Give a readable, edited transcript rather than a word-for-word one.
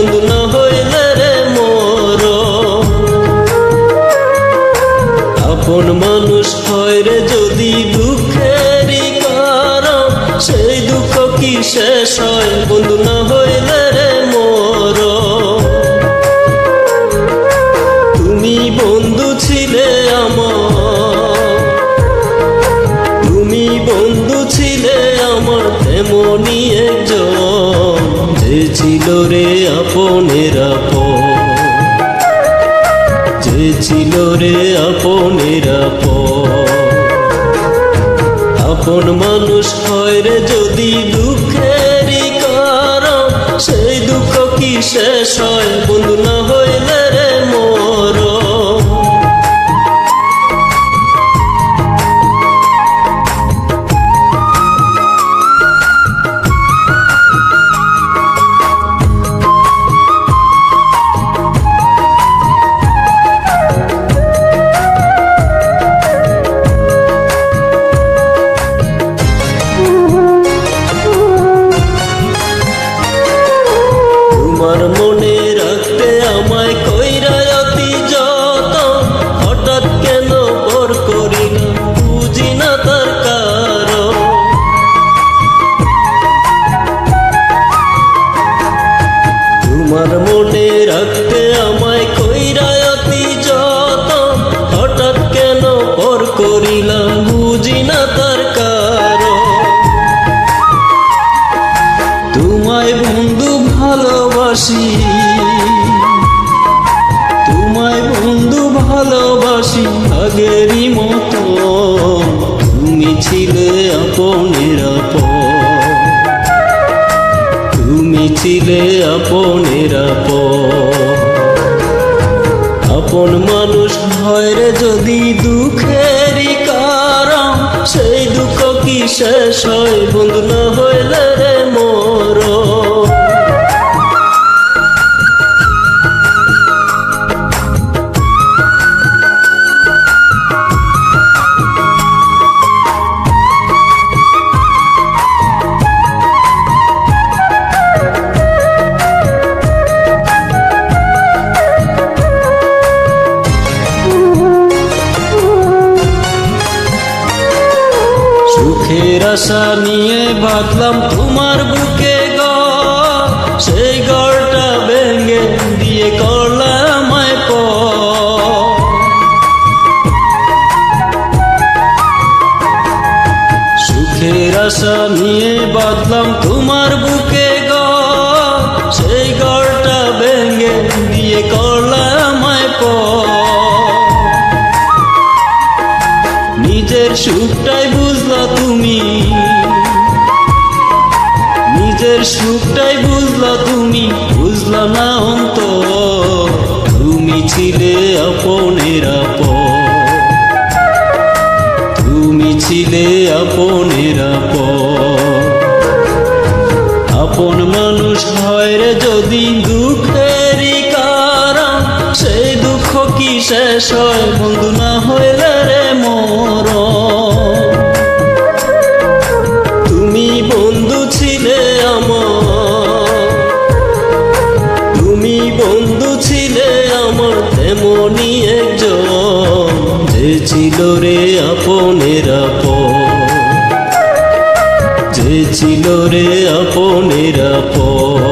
বন্ধু না হইলে রে মোর। আপন মানুষ হয় রে যদি দুঃখেরই কারণ, সেই দুঃখ কি শেষ হয় বন্ধু না হইলে রে মোর। তুমি বন্ধু ছিলে আমার, তুমি বন্ধু ছিলে আমার তেমনি একজন, যে ছিল রে আপনের আপন, যে ছিল রে আপনের আপন। আপন মানুষ হয় রে যদি দুঃখেরই কারণ, সেই দুঃখ কি শেষ হয় বন্ধু না হইলে রে মোর। তোমার মনে রাখতে আমায় কইরা অতি যতন, হঠাৎ কেন পর করিলাম বুঝি না তার কারণ। তোমার মনে রাখতে আমায় কইরা অতি যতন, হঠাৎ কেন পর করিলাম বুঝি না তার কারণ। তোমায় বন্ধু ভালোবাসি, তোমায় বন্ধু ভালোবাসি আগেরই মতো, তুমি ছিলে আপনের আপন, তুমি ছিলে আপনের আপন। আপন মানুষ হয় রে যদি দুঃখেরই কারণ, সেই দুঃখ কি শেষ হয় বন্ধু না হইলে রে মোর। সুখের আশা নিয়ে বাঁধলাম তোমার বুকে ঘর, সেই ঘরটা ভেঙে দিয়ে করলাম আমায় পর। সুখের আশা নিয়ে বাঁধলাম তোমার বুকে ঘর, সেই ঘরটা ভেঙে দিয়ে করলাম আমায় পর। নিজের সুখটাই বুঝলা তুমি, নিজের সুখটাই বুঝলা তুমি, বুঝলা না অন্তর। তুমি ছিলে আপনের আপন, তুমি ছিলে আপনের আপন। আপন মানুষ হয় রে যদি দুঃখেরই কারণ, সেই দুঃখ কি শেষ হয় বন্ধু না হইলে রে মোর। তুমি বন্ধু ছিলে আমার, তুমি বন্ধু ছিলে আমার তেমনি একজন, যে ছিল রে আপনের আপন, যে ছিল রে আপনের আপন।